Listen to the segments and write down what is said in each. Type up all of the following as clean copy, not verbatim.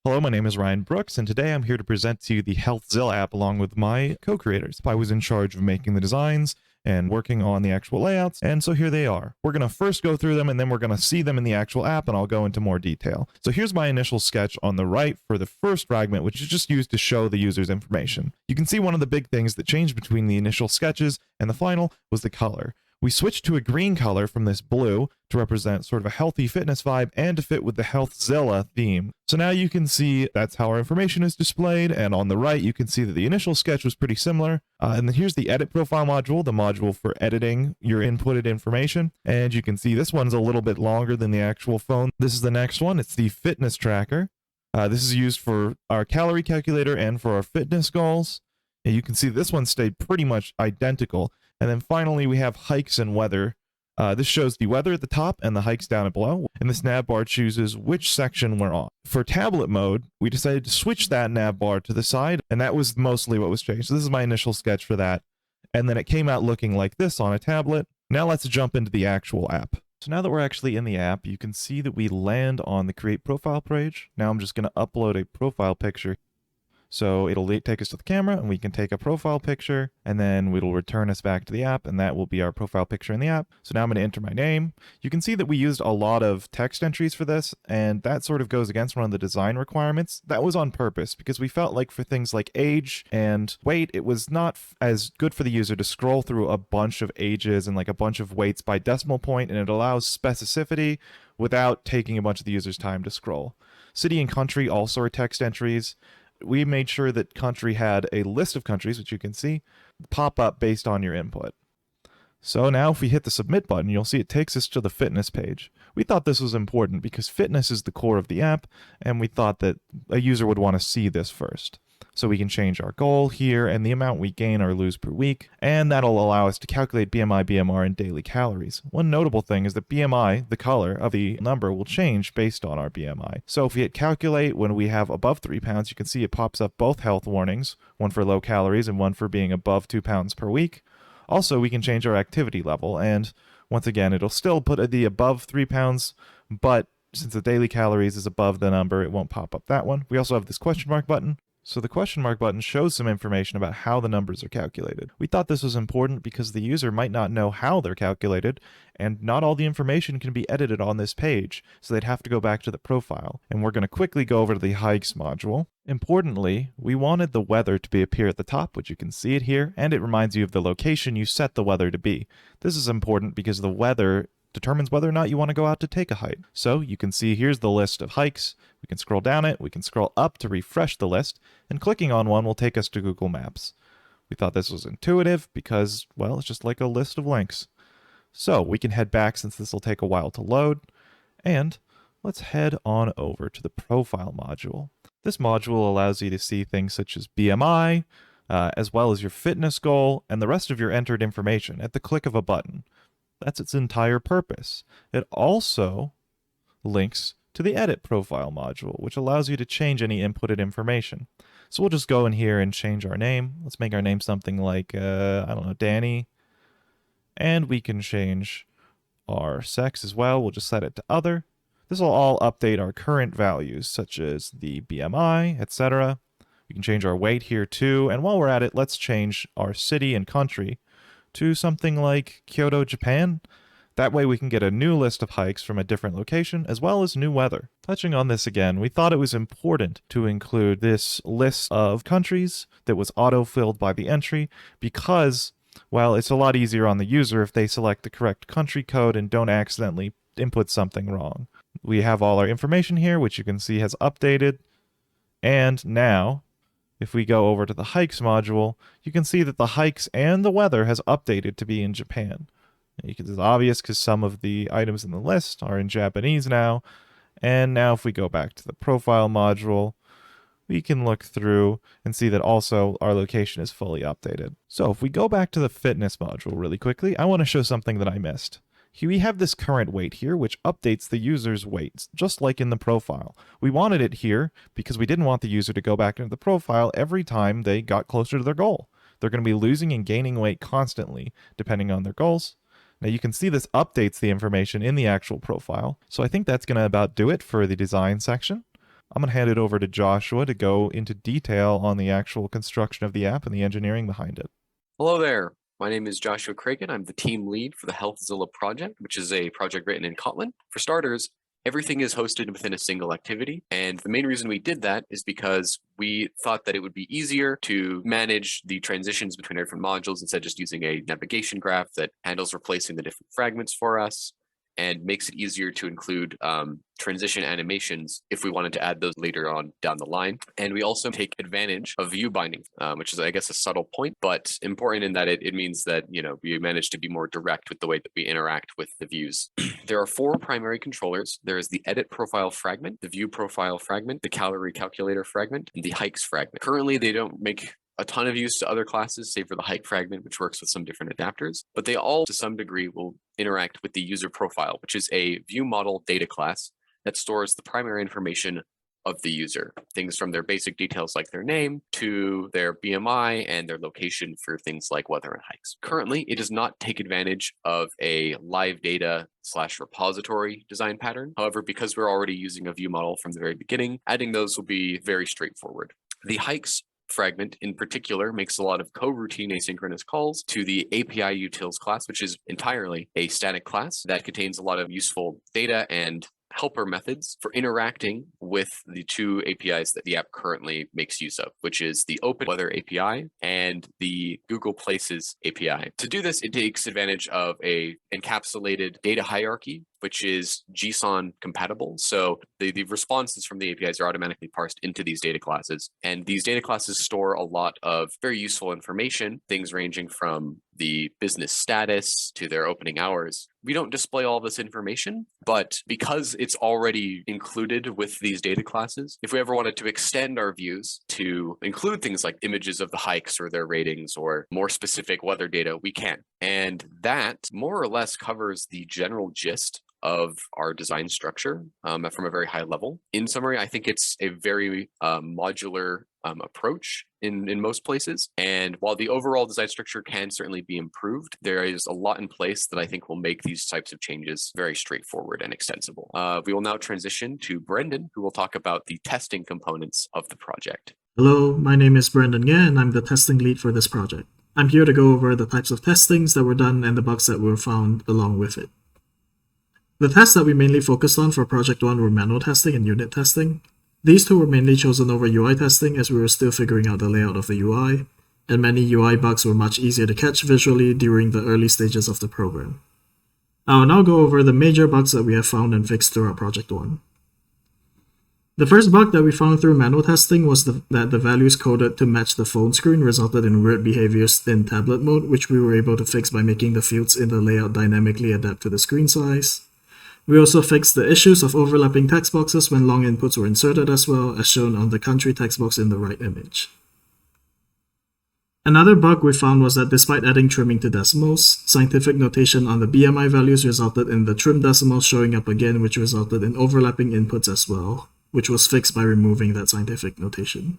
Hello, my name is Ryan Brooks, and today I'm here to present to you the Healthzilla app along with my co-creators. I was in charge of making the designs and working on the actual layouts, and so here they are. We're going to first go through them, and then we're going to see them in the actual app, and I'll go into more detail. So here's my initial sketch on the right for the first fragment, which is just used to show the user's information. You can see one of the big things that changed between the initial sketches and the final was the color. We switched to a green color from this blue to represent sort of a healthy fitness vibe and to fit with the Healthzilla theme. So now you can see that's how our information is displayed, and on the right you can see that the initial sketch was pretty similar. And then here's the edit profile module, the module for editing your inputted information. And you can see this one's a little bit longer than the actual phone. This is the next one. It's the fitness tracker. This is used for our calorie calculator and for our fitness goals. And you can see this one stayed pretty much identical. And then finally, we have hikes and weather. This shows the weather at the top and the hikes down below. And this nav bar chooses which section we're on. For tablet mode, we decided to switch that nav bar to the side, and that was mostly what was changed. So this is my initial sketch for that. And then it came out looking like this on a tablet. Now let's jump into the actual app. So now that we're actually in the app, you can see that we land on the Create Profile page. Now I'm just going to upload a profile picture. So it'll take us to the camera, and we can take a profile picture, and then it'll return us back to the app, and that will be our profile picture in the app. So now I'm going to enter my name. You can see that we used a lot of text entries for this, and that sort of goes against one of the design requirements. That was on purpose, because we felt like for things like age and weight, it was not as good for the user to scroll through a bunch of ages and like a bunch of weights by decimal point, and it allows specificity without taking a bunch of the user's time to scroll. City and country also are text entries. We made sure that country had a list of countries, which you can see, pop up based on your input. So now if we hit the submit button, you'll see it takes us to the fitness page. We thought this was important because fitness is the core of the app, and we thought that a user would want to see this first. So we can change our goal here and the amount we gain or lose per week, and that'll allow us to calculate BMI, BMR, and daily calories. One notable thing is that BMI, the color of the number, will change based on our BMI. So if we hit calculate when we have above 3 pounds, you can see it pops up both health warnings, one for low calories and one for being above 2 pounds per week. Also, we can change our activity level, and once again, it'll still put the above 3 pounds, but since the daily calories is above the number, it won't pop up that one. We also have this question mark button. So the question mark button shows some information about how the numbers are calculated. We thought this was important because the user might not know how they're calculated, and not all the information can be edited on this page, so they'd have to go back to the profile. And we're going to quickly go over to the hikes module. Importantly, we wanted the weather to appear at the top, which you can see it here, and it reminds you of the location you set the weather to be. This is important because the weather determines whether or not you want to go out to take a hike. So you can see here's the list of hikes. We can scroll down it, we can scroll up to refresh the list, and clicking on one will take us to Google Maps. We thought this was intuitive because, well, it's just like a list of links. So we can head back since this will take a while to load, and let's head on over to the profile module. This module allows you to see things such as BMI, as well as your fitness goal, and the rest of your entered information at the click of a button. That's its entire purpose. It also links to the edit profile module, which allows you to change any inputted information. So we'll just go in here and change our name. Let's make our name something like, I don't know, Danny. And we can change our sex as well. We'll just set it to other. This will all update our current values, such as the BMI, etc. We can change our weight here too. And while we're at it, let's change our city and country to something like Kyoto, Japan. That way we can get a new list of hikes from a different location, as well as new weather. Touching on this again, we thought it was important to include this list of countries that was auto-filled by the entry because, well, it's a lot easier on the user if they select the correct country code and don't accidentally input something wrong. We have all our information here, which you can see has updated. And now, if we go over to the hikes module, you can see that the hikes and the weather has updated to be in Japan. It's obvious because some of the items in the list are in Japanese now. And now if we go back to the profile module, we can look through and see that also our location is fully updated. So if we go back to the fitness module really quickly, I want to show something that I missed. Here we have this current weight here, which updates the user's weights, just like in the profile. We wanted it here because we didn't want the user to go back into the profile every time they got closer to their goal. They're going to be losing and gaining weight constantly, depending on their goals. Now you can see this updates the information in the actual profile. So I think that's going to about do it for the design section. I'm going to hand it over to Joshua to go into detail on the actual construction of the app and the engineering behind it. Hello there. My name is Joshua Cragen. I'm the team lead for the Healthzilla project, which is a project written in Kotlin. For starters, everything is hosted within a single activity. And the main reason we did that is because we thought that it would be easier to manage the transitions between different modules instead of just using a navigation graph that handles replacing the different fragments for us and makes it easier to include transition animations if we wanted to add those later on down the line. And we also take advantage of view binding, which is, I guess, a subtle point, but important in that it means that, we manage to be more direct with the way that we interact with the views. There are 4 primary controllers. There is the edit profile fragment, the view profile fragment, the calorie calculator fragment, and the hikes fragment. Currently, they don't make a ton of use to other classes, save for the hike fragment, which works with some different adapters, but they all to some degree will interact with the user profile, which is a view model data class that stores the primary information of the user, things from their basic details like their name to their BMI and their location for things like weather and hikes. Currently, it does not take advantage of a live data / repository design pattern. However, because we're already using a view model from the very beginning, adding those will be very straightforward. The hikes fragment in particular makes a lot of coroutine asynchronous calls to the API utils class, which is entirely a static class that contains a lot of useful data and helper methods for interacting with the 2 APIs that the app currently makes use of, which is the Open Weather API and the Google Places API. To do this, it takes advantage of a encapsulated data hierarchy, which is JSON compatible. So the responses from the APIs are automatically parsed into these data classes. And these data classes store a lot of very useful information, things ranging from the business status to their opening hours. We don't display all this information, but because it's already included with these data classes, if we ever wanted to extend our views to include things like images of the hikes or their ratings or more specific weather data, we can. And that more or less covers the general gist of our design structure from a very high level. In summary, I think it's a very modular approach in most places. And while the overall design structure can certainly be improved, there is a lot in place that I think will make these types of changes very straightforward and extensible. We will now transition to Brendan, who will talk about the testing components of the project. Hello, my name is Brendan Ye, and I'm the testing lead for this project. I'm here to go over the types of testings that were done and the bugs that were found along with it. The tests that we mainly focused on for Project 1 were manual testing and unit testing. These 2 were mainly chosen over UI testing as we were still figuring out the layout of the UI, and many UI bugs were much easier to catch visually during the early stages of the program. I will now go over the major bugs that we have found and fixed throughout Project 1. The first bug that we found through manual testing was that the values coded to match the phone screen resulted in weird behaviors in tablet mode, which we were able to fix by making the fields in the layout dynamically adapt to the screen size. We also fixed the issues of overlapping text boxes when long inputs were inserted as well, as shown on the country text box in the right image. Another bug we found was that despite adding trimming to decimals, scientific notation on the BMI values resulted in the trim decimals showing up again, which resulted in overlapping inputs as well, which was fixed by removing that scientific notation.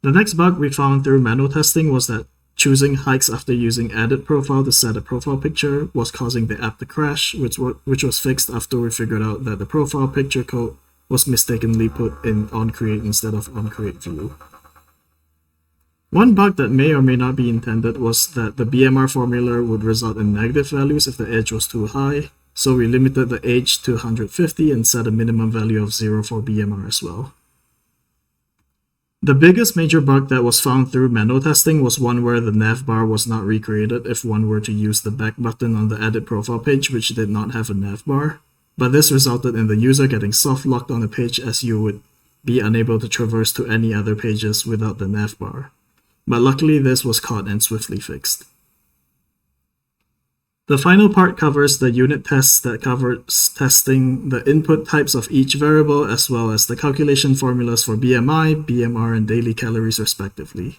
The next bug we found through manual testing was that choosing hikes after using edit profile to set a profile picture was causing the app to crash, which was fixed after we figured out that the profile picture code was mistakenly put in onCreate instead of onCreateView. One bug that may or may not be intended was that the BMR formula would result in negative values if the edge was too high, so we limited the age to 150 and set a minimum value of 0 for BMR as well. The biggest major bug that was found through manual testing was one where the nav bar was not recreated if one were to use the back button on the edit profile page, which did not have a nav bar, but this resulted in the user getting soft locked on the page as you would be unable to traverse to any other pages without the nav bar. But luckily this was caught and swiftly fixed. The final part covers the unit tests that covers testing the input types of each variable as well as the calculation formulas for BMI, BMR, and daily calories respectively.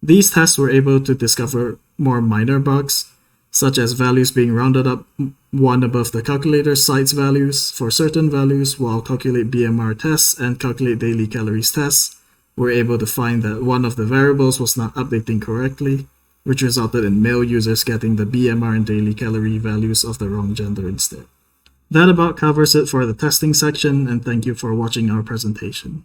These tests were able to discover more minor bugs, such as values being rounded up one above the calculator sites values for certain values, while calculate BMR tests and calculate daily calories tests were able to find that one of the variables was not updating correctly, which resulted in male users getting the BMR and daily calorie values of the wrong gender instead. That about covers it for the testing section, and thank you for watching our presentation.